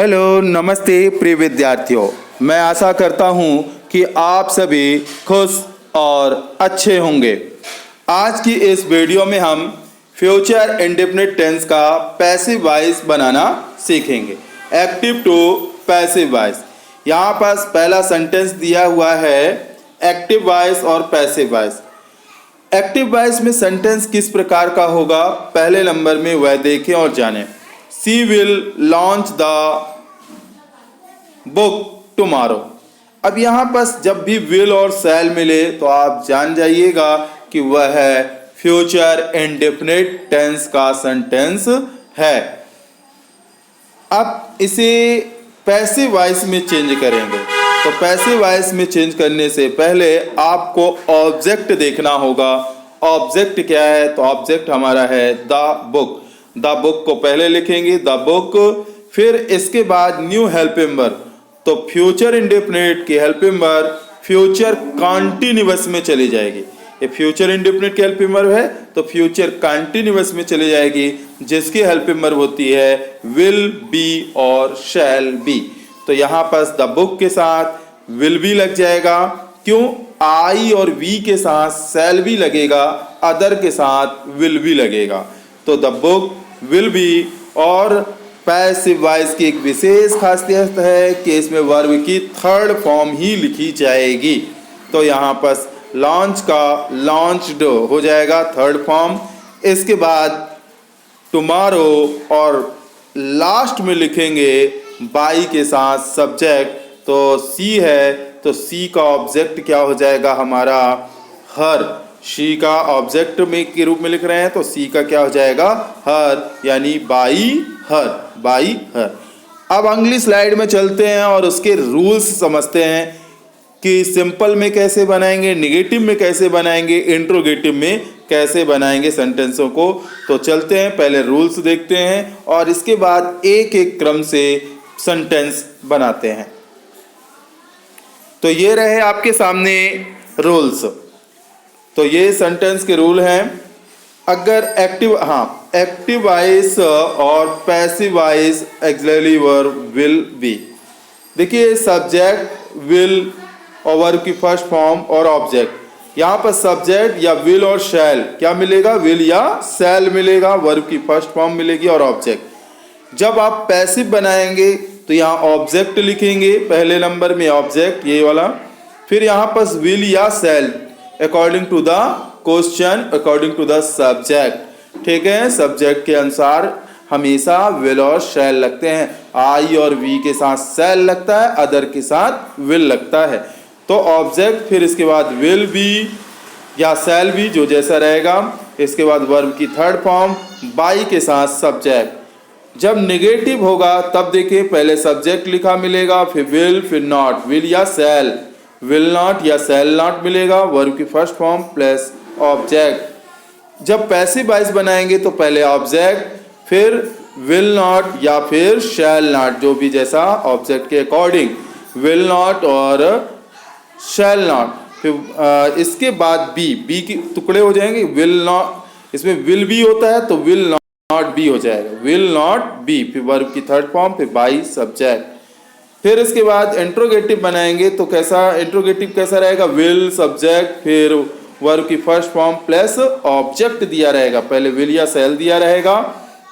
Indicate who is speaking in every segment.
Speaker 1: Hello, नमस्ते प्रिय विद्यार्थियों। मैं आशा करता हूँ कि आप सभी खुश और अच्छे होंगे। आज की इस वीडियो में हम फ्यूचर इंडेफिनिट टेंस का पैसिव वॉइस बनाना सीखेंगे। Active to passive voice. यहाँ पर पहला सेंटेंस दिया हुआ है एक्टिव वॉइस और पैसिव वॉइस। एक्टिव वॉइस में सेंटेंस किस प्रकार का होगा, पहले नंबर में वह देखें और जानें। She will launch the book tomorrow। अब यहाँ पर जब भी will और shall मिले तो आप जान जाइएगा कि वह है फ्यूचर इंडेफिनिट टेंस का सेंटेंस है। अब इसे पैसिव वॉइस में चेंज करेंगे। तो पैसिव वॉइस में चेंज करने से पहले आपको ऑब्जेक्ट देखना होगा। ऑब्जेक्ट क्या है? तो ऑब्जेक्ट हमारा है द बुक। द बुक को पहले लिखेंगे द बुक, फिर इसके बाद न्यू हेल्पिंग वर्ब। तो फ्यूचर इंडेफिनिट की हेल्पिंग वर्ब फ्यूचर कंटीन्यूअस में चली जाएगी। ये फ्यूचर इंडेफिनिट की हेल्पिंग वर्ब है तो फ्यूचर कंटीन्यूअस में चली जाएगी, जिसकी हेल्पिंग वर्ब होती है विल बी और शैल बी। तो यहाँ पर द बुक के साथ विल बी लग जाएगा। क्यों? आई और वी के साथ शैल बी लगेगा, अदर के साथ विल बी लगेगा। तो द बुक विल बी। और पैसिव वॉइस की एक विशेष खासियत है कि इसमें वर्ब की थर्ड फॉर्म ही लिखी जाएगी। तो यहाँ पर लॉन्च का लॉन्च्ड हो जाएगा थर्ड फॉर्म। इसके बाद टुमारो और लास्ट में लिखेंगे बाई के साथ सब्जेक्ट। तो सी है तो सी का ऑब्जेक्ट क्या हो जाएगा हमारा? हर। शी का ऑब्जेक्ट में के रूप में लिख रहे हैं तो सी का क्या हो जाएगा? हर, यानी बाई हर, बाई हर। अब अगली स्लाइड में चलते हैं और उसके रूल्स समझते हैं कि सिंपल में कैसे बनाएंगे, नेगेटिव में कैसे बनाएंगे, इंट्रोगेटिव में कैसे बनाएंगे सेंटेंसों को। तो चलते हैं, पहले रूल्स देखते हैं और इसके बाद एक एक क्रम से सेंटेंस बनाते हैं। तो ये रहे आपके सामने रूल्स। तो ये सेंटेंस के रूल हैं। अगर एक्टिव वॉइस और passive voice auxiliary verb will be. देखिए सब्जेक्ट विल और वर्ब की फर्स्ट फॉर्म और ऑब्जेक्ट। यहाँ पर सब्जेक्ट या विल और शैल क्या मिलेगा? विल या शैल मिलेगा, वर्ब की फर्स्ट फॉर्म मिलेगी और ऑब्जेक्ट। जब आप पैसिव बनाएंगे तो यहाँ ऑब्जेक्ट लिखेंगे, पहले नंबर में ऑब्जेक्ट ये वाला, फिर यहाँ पर विल या shall according to the question, according to the subject. ठीक है, सब्जेक्ट के अनुसार हमेशा विल और शैल लगते हैं। आई और वी के साथ शैल लगता है, अदर के साथ विल लगता है। तो ऑब्जेक्ट, फिर इसके बाद विल बी या शैल बी, जो जैसा रहेगा। इसके बाद वर्ब की थर्ड फॉर्म बाई के साथ सब्जेक्ट। जब नेगेटिव होगा तब देखिए पहले सब्जेक्ट लिखा मिलेगा, फिर विल, फिर नॉट। विल या शैल, विल नॉट या शैल नॉट मिलेगा, वर्ब की फर्स्ट फॉर्म प्लस ऑब्जेक्ट। जब पैसिव वॉइस बनाएंगे तो पहले ऑब्जेक्ट, फिर विल नॉट या फिर शैल नॉट, जो भी जैसा ऑब्जेक्ट के अकॉर्डिंग, विल नॉट और शैल नॉट। फिर इसके बाद बी के टुकड़े हो जाएंगे। विल नॉट, इसमें विल बी होता है तो विल नॉट बी हो जाएगा, विल नॉट बी। फिर वर्ब की थर्ड फॉर्म, फिर बाई सब्जेक्ट। फिर इसके बाद इंट्रोगेटिव बनाएंगे तो कैसा इंट्रोगेटिव कैसा रहेगा? विल सब्जेक्ट, फिर वर्ब की फर्स्ट फॉर्म प्लस ऑब्जेक्ट दिया रहेगा। पहले विल या शैल दिया रहेगा,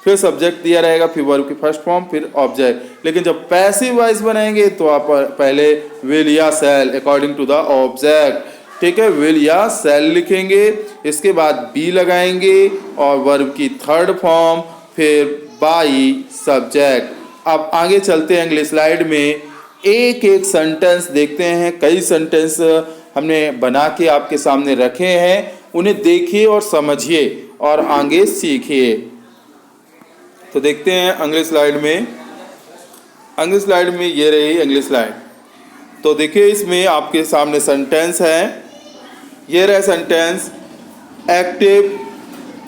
Speaker 1: फिर सब्जेक्ट दिया रहेगा, फिर वर्ब की फर्स्ट फॉर्म, फिर ऑब्जेक्ट। लेकिन जब पैसिव वॉइस बनाएंगे तो आप पहले विल या shall according to the object. ठीक है, विल या शैल लिखेंगे, इसके बाद बी लगाएंगे और वर्ब की थर्ड फॉर्म, फिर बाई सब्जेक्ट। अब आगे चलते हैं अगली स्लाइड में, एक एक सेंटेंस देखते हैं। कई सेंटेंस हमने बना के आपके सामने रखे हैं, उन्हें देखिए और समझिए और आगे सीखिए। तो देखते हैं अगली स्लाइड में। अगली स्लाइड में ये रही अगली स्लाइड। तो देखिए इसमें आपके सामने सेंटेंस है। ये रहा sentence active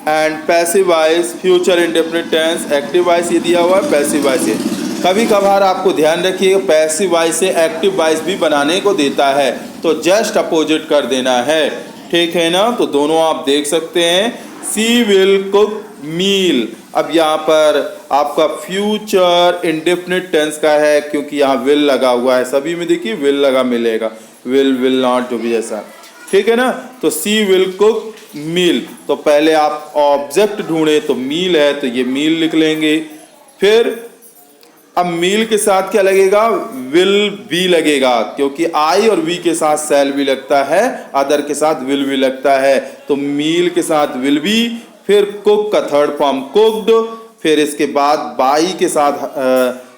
Speaker 1: and passive voice future indefinite tense. Active voice ये दिया हुआ है, पैसिव वॉइस है। कभी कभार आपको ध्यान रखिए पैसिव वॉइस से एक्टिव वॉइस भी बनाने को देता है, तो जस्ट अपोजिट कर देना है। ठीक है ना? तो दोनों आप देख सकते हैं। सी विल कुक मील, अब यहाँ पर आपका फ्यूचर इंडेफिनिट टेंस का है, क्योंकि यहाँ विल लगा हुआ है, सभी में देखिए विल लगा मिलेगा, विल नॉट जो भी जैसा, ठीक है ना। तो सी विल कुक मील, तो पहले आप ऑब्जेक्ट ढूंढे तो मील है, तो ये मील लिख लेंगे। फिर अब मील के साथ क्या लगेगा, विल बी लगेगा, क्योंकि आई और वी के साथ सेल भी लगता है, अदर के साथ विल भी लगता है, तो मील के साथ विल बी। फिर कुक का थर्ड फॉर्म कुक्ड, फिर इसके बाद बाई के साथ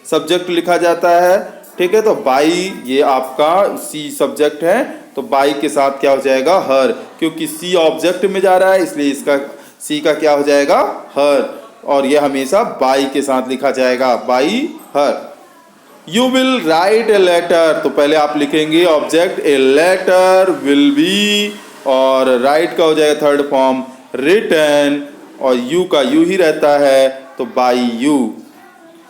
Speaker 1: सब्जेक्ट लिखा जाता है, ठीक है। तो बाई ये आपका सी सब्जेक्ट है, तो बाई के साथ क्या हो जाएगा, हर, क्योंकि सी ऑब्जेक्ट में जा रहा है, इसलिए इसका सी का क्या हो जाएगा, हर, और ये हमेशा बाई के साथ लिखा जाएगा, by her. You will write a letter, तो पहले आप लिखेंगे object a letter, will be, और राइट का हो जाएगा थर्ड फॉर्म रिटन, और यू का यू ही रहता है, तो बाई यू।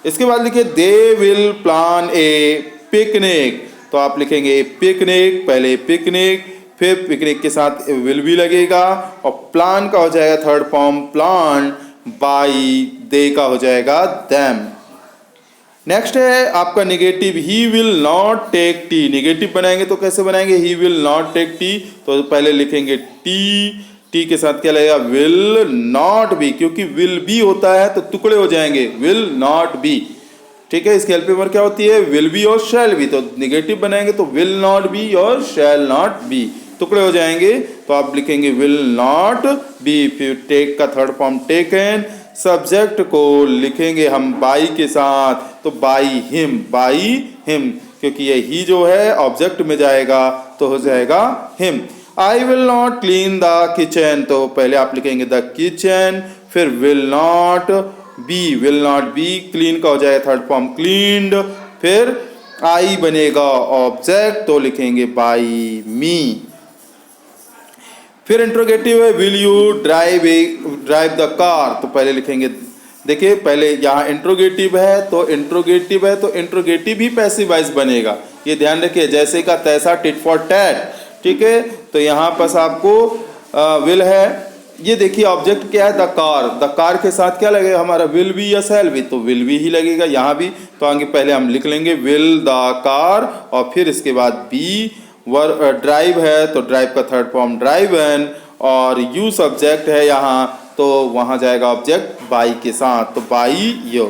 Speaker 1: इसके बाद लिखिए they will plan a picnic, तो आप लिखेंगे पिकनिक, पहले पिकनिक, फिर पिकनिक के साथ विल भी लगेगा, और प्लान का हो जाएगा third form plan, by, they का हो जाएगा देम। नेक्स्ट है आपका negative, he will not take tea, negative बनाएंगे तो कैसे बनाएंगे, he will not take tea, तो पहले लिखेंगे टी, टी के साथ क्या लगेगा, विल नॉट बी, क्योंकि विल बी होता है तो टुकड़े हो जाएंगे, विल नॉट बी, ठीक है। इसके हेल्प में क्या होती है, विल बी और शैल बी, तो निगेटिव बनाएंगे तो विल नॉट बी और शैल नॉट बी, टुकड़े हो जाएंगे, तो आप लिखेंगे विल नॉट बी। फिर टेक का थर्ड फॉर्म टेकन, सब्जेक्ट को लिखेंगे हम बाई के साथ, तो बाई हिम, क्योंकि ये ही जो है ऑब्जेक्ट में जाएगा तो हो जाएगा him. I will not clean the kitchen, तो पहले आप लिखेंगे द किचन, फिर विल नॉट बी, क्लीन का हो जाएगा थर्ड फॉर्म क्लीन्ड, फिर आई बनेगा ऑब्जेक्ट, तो लिखेंगे बाई मी। फिर इंट्रोगेटिव है will you drive the car, तो पहले लिखेंगे, देखिए पहले यहाँ इंट्रोगेटिव है तो इंट्रोगेटिव ही पैसिव वॉइस बनेगा, ये ध्यान रखिए, जैसे का तैसा, टिट फॉर टैट, ठीक है। तो यहाँ पास आपको विल है, ये देखिए ऑब्जेक्ट क्या है, द कार के साथ क्या लगेगा हमारा, विल बी या शैल बी, तो विल बी ही लगेगा यहाँ भी, तो आगे पहले हम लिख लेंगे विल द कार, और फिर इसके बाद बी, ड्राइव है तो ड्राइव का थर्ड फॉर्म ड्राइवन, और यू सब्जेक्ट है यहाँ, तो वहाँ जाएगा ऑब्जेक्ट बाई के साथ, तो by yo.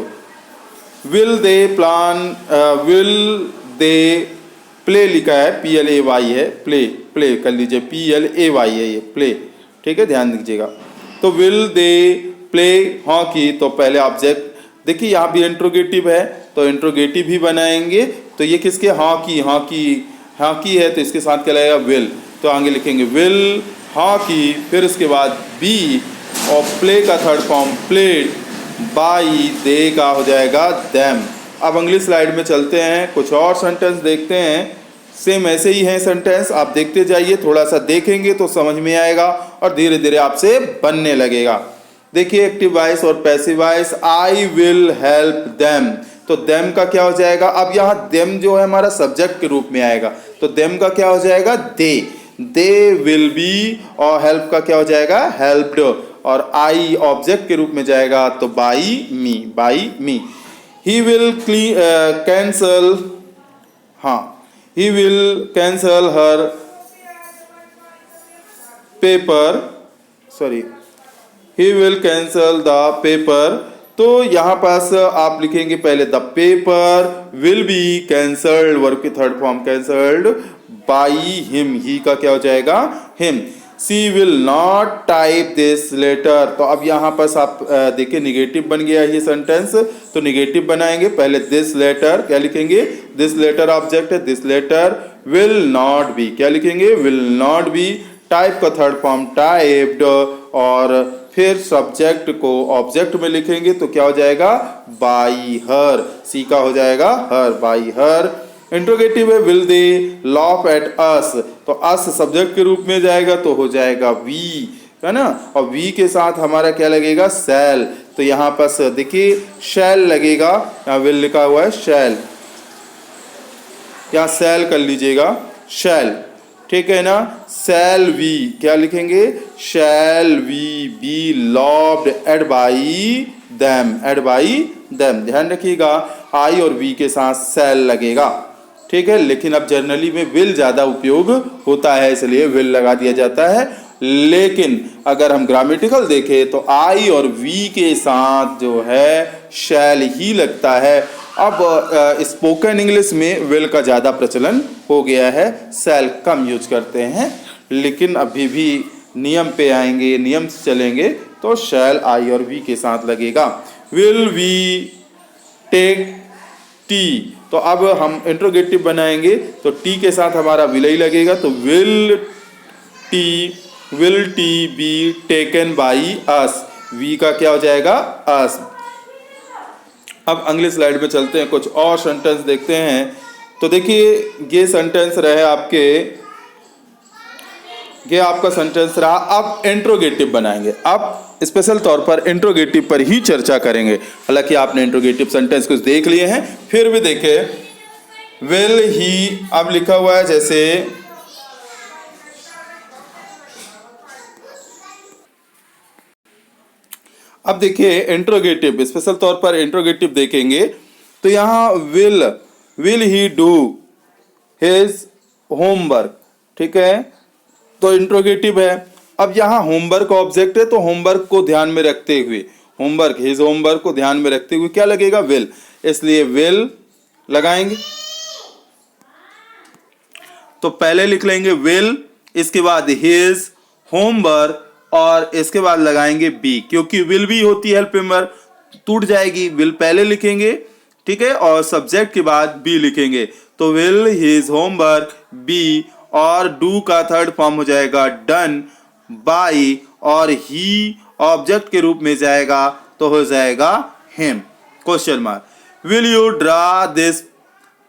Speaker 1: Will they play लिखा है, PLAY है, प्ले कर लीजिए, PLAY है ये प्ले, ठीक है, ध्यान दीजिएगा। तो विल दे प्ले हॉकी, तो पहले ऑब्जेक्ट, देखिए यहाँ भी इंट्रोगेटिव है तो इंट्रोगेटिव ही बनाएंगे, तो ये किसके, हॉकी है, तो इसके साथ क्या लगेगा, विल, तो आगे लिखेंगे विल हॉकी, फिर उसके बाद बी, और प्ले का third form played, by, they का हो जाएगा देम। अब अगली स्लाइड में चलते हैं, कुछ और सेंटेंस देखते हैं, सेम ऐसे ही हैं सेंटेंस, आप देखते जाइए, थोड़ा सा देखेंगे तो समझ में आएगा और धीरे धीरे आपसे बनने लगेगा। देखिए एक्टिव वॉइस और passive voice, I will help them, तो देम का क्या हो जाएगा, अब यहाँ देम जो है हमारा सब्जेक्ट के रूप में आएगा, तो देम का क्या हो जाएगा, दे विल बी, और हेल्प का क्या हो जाएगा, हेल्प्ड, और आई ऑब्जेक्ट के रूप में जाएगा, तो by me. He will cancel, he will cancel her paper, he will cancel the paper, तो यहाँ पास आप लिखेंगे पहले the paper will be cancelled, verb की third form cancelled by him, he का क्या हो जाएगा, him. She will not type this letter, तो अब यहाँ पर आप देखिए निगेटिव बन गया ये सेंटेंस, तो निगेटिव बनाएंगे, पहले दिस लेटर क्या लिखेंगे, दिस लेटर ऑब्जेक्ट है, this letter will not be, क्या लिखेंगे, विल नॉट बी, टाइप का थर्ड फॉर्म टाइप्ड, और फिर सब्जेक्ट को ऑब्जेक्ट में लिखेंगे तो क्या हो जाएगा, बाई हर, सी का हो जाएगा हर, बाई हर। इंट्रोगेटिव है will they loaf at us, तो अस सब्जेक्ट के रूप में जाएगा तो हो जाएगा वी, है ना, और वी के साथ हमारा क्या लगेगा, शैल, तो यहाँ पर देखिए शैल लगेगा, यहाँ विल लिखा हुआ है शैल, यहाँ शैल कर लीजिएगा, शैल, ठीक है ना। शैल वी क्या लिखेंगे, shall we be laughed at by them, add by them। ध्यान रखिएगा I और V के साथ shall लगेगा, ठीक है। लेकिन अब जनरली में will ज़्यादा उपयोग होता है, इसलिए will लगा दिया जाता है। लेकिन अगर हम ग्रामेटिकल देखें तो I और V के साथ जो है shall ही लगता है। अब स्पोकन इंग्लिश में will का ज़्यादा प्रचलन हो गया है, shall कम यूज करते हैं। लेकिन अभी भी नियम पे आएंगे, नियम से चलेंगे तो shall I और V के साथ लगेगा। will we take tea, तो अब हम इंट्रोगेटिव बनाएंगे तो टी के साथ हमारा will ही लगेगा, तो will tea be taken by us, V का क्या हो जाएगा us। अब अगले स्लाइड में चलते हैं, कुछ और सेंटेंस देखते हैं। तो देखिए ये सेंटेंस रहे आपके, ये आपका सेंटेंस रहा। अब इंट्रोगेटिव बनाएंगे, अब स्पेशल तौर पर इंट्रोगेटिव पर ही चर्चा करेंगे। हालांकि आपने इंट्रोगेटिव सेंटेंस कुछ देख लिए हैं, फिर भी देखें विल ही, अब लिखा हुआ है जैसे अब देखिए इंट्रोगेटिव, स्पेशल तौर पर इंट्रोगेटिव देखेंगे तो यहाँ will he do his homework, ठीक है, तो इंट्रोगेटिव है। अब यहाँ होमवर्क ऑब्जेक्ट है, तो होमवर्क को ध्यान में रखते हुए, होमवर्क हिज होमवर्क को ध्यान में रखते हुए क्या लगेगा विल, इसलिए विल लगाएंगे। तो पहले लिख लेंगे विल, इसके बाद हिज होमवर्क और इसके बाद लगाएंगे बी, क्योंकि विल भी होती है हेल्प मेंबर, टूट जाएगी। विल पहले लिखेंगे, ठीक है, और सब्जेक्ट के बाद बी लिखेंगे, तो विल हिज होमवर्क बी, और डू का थर्ड फॉर्म हो जाएगा डन बाय, और ही ऑब्जेक्ट के रूप में जाएगा तो हो जाएगा him, question mark. Will you draw this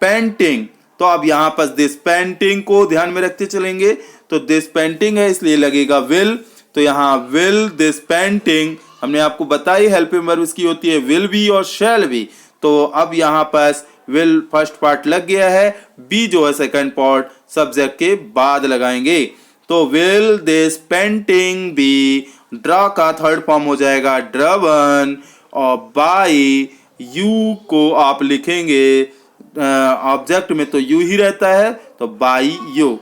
Speaker 1: painting, तो अब यहां पर दिस पेंटिंग को ध्यान में रखते चलेंगे, तो दिस पेंटिंग है इसलिए लगेगा विल, तो यहाँ विल दिस पेंटिंग, हमने आपको बताई हेल्पिंग वर्ब इसकी होती है विल बी और शैल बी, तो अब यहाँ पर विल फर्स्ट पार्ट लग गया है, बी जो है सेकंड पार्ट सब्जेक्ट के बाद लगाएंगे, तो will this painting be, draw का थर्ड फॉर्म हो जाएगा ड्रवन, और बाय यू को आप लिखेंगे ऑब्जेक्ट में तो यू ही रहता है, तो बाय यू।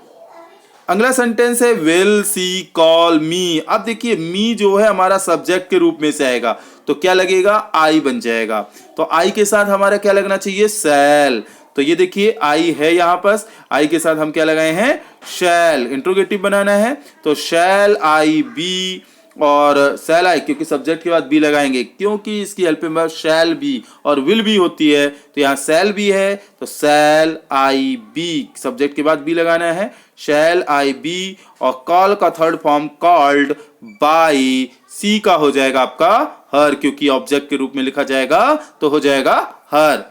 Speaker 1: अगला सेंटेंस है विल सी कॉल मी, अब देखिए मी जो है हमारा सब्जेक्ट के रूप में से आएगा, तो क्या लगेगा आई बन जाएगा, तो आई के साथ हमारा क्या लगना चाहिए शैल, तो ये देखिए आई है यहाँ पर, आई के साथ हम क्या लगाए हैं शैल, इंट्रोगेटिव बनाना है, तो शैल आई बी, और शैल आई क्योंकि सब्जेक्ट के बाद बी लगाएंगे, क्योंकि इसकी हेल्पिंग वर्ब शैल बी और विल बी होती है, तो यहाँ शैल बी है तो शैल आई बी, सब्जेक्ट के बाद बी लगाना है, शैल आई बी, और कॉल का थर्ड फॉर्म कॉल्ड बाय, सी का हो जाएगा आपका हर, क्योंकि ऑब्जेक्ट के रूप में लिखा जाएगा तो हो जाएगा हर।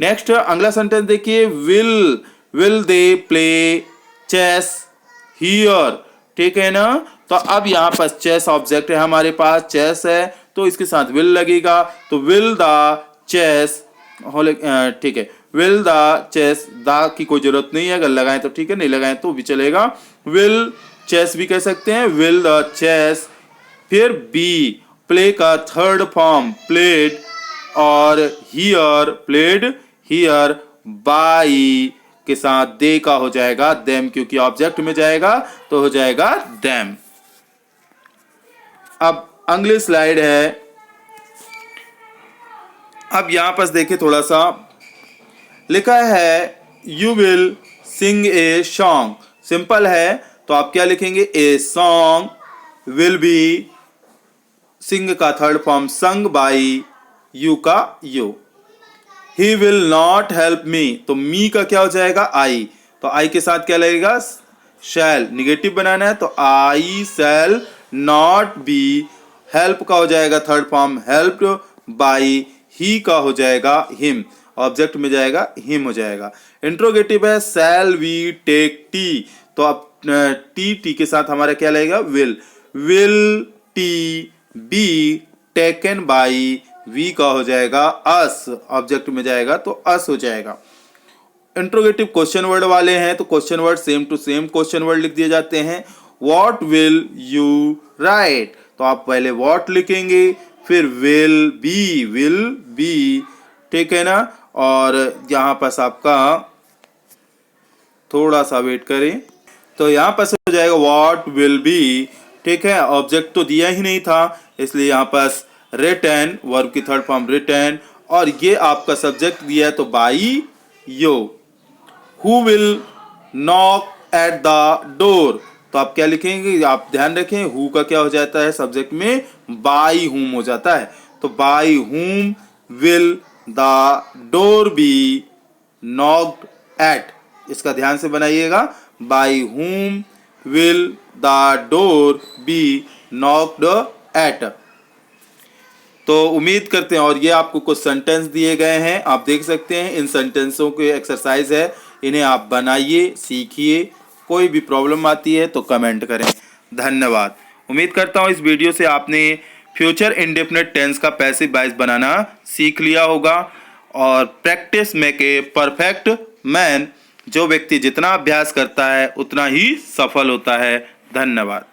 Speaker 1: नेक्स्ट अगला सेंटेंस देखिए will they play chess here, ठीक है ना, तो अब यहाँ पर चेस ऑब्जेक्ट है हमारे पास, चेस है तो इसके साथ विल लगेगा, तो विल द चेस, ठीक है, will the chess, the key कोई जरूरत नहीं है, अगर लगाएं तो ठीक है, नहीं लगाएं तो भी चलेगा, विल चेस भी कह सकते हैं, विल द चेस, फिर बी प्ले का थर्ड फॉर्म प्लेड, और हियर प्लेड हियर, बाय के साथ दे का हो जाएगा देम, क्योंकि ऑब्जेक्ट में जाएगा तो हो जाएगा देम। अब अगली स्लाइड है, अब यहां पर देखिए थोड़ा सा लिखा है you will sing a song, simple है तो आप क्या लिखेंगे a song will be, sing का third form sung by, you का you, he will not help me, तो मी का क्या हो जाएगा आई, तो आई के साथ क्या लगेगा शैल, निगेटिव बनाना है तो आई शैल नॉट बी, हेल्प का हो जाएगा थर्ड फॉर्म हेल्प्ड बाय, ही का हो जाएगा हिम, ऑब्जेक्ट में जाएगा हिम हो जाएगा। इंट्रोगेटिव है शैल वी टेक टी, तो अब टी के साथ हमारा क्या लगेगा will tea be taken by, we का हो जाएगा अस, ऑब्जेक्ट में जाएगा तो अस हो जाएगा। इंट्रोगेटिव क्वेश्चन वर्ड वाले हैं तो question word same to same question word लिख दिए जाते हैं। व्हाट विल यू राइट, तो आप पहले व्हाट लिखेंगे, फिर विल बी, ठीक है ना। और यहाँ पास आपका थोड़ा सा वेट करें, तो यहाँ पास हो जाएगा व्हाट विल बी, ठीक है। ऑब्जेक्ट तो दिया ही नहीं था, इसलिए यहाँ पास रिटन, वर्ब की थर्ड फॉर्म रिटन, और ये आपका सब्जेक्ट दिया है तो by yo. Who will knock at the door, तो आप क्या लिखेंगे, आप ध्यान रखें हु का क्या हो जाता है सब्जेक्ट में, बाई हुम हो जाता है। तो by whom will the door be knocked at, इसका ध्यान से बनाइएगा, by whom will the door be knocked at. तो उम्मीद करते हैं, और ये आपको कुछ सेंटेंस दिए गए हैं, आप देख सकते हैं, इन सेंटेंसों के एक्सरसाइज है, इन्हें आप बनाइए, सीखिए। कोई भी प्रॉब्लम आती है तो कमेंट करें। धन्यवाद। उम्मीद करता हूँ इस वीडियो से आपने फ्यूचर इंडेफिनिट टेंस का पैसिव वॉइस बनाना सीख लिया होगा। और practice make a perfect man, जो व्यक्ति जितना अभ्यास करता है उतना ही सफल होता है। धन्यवाद।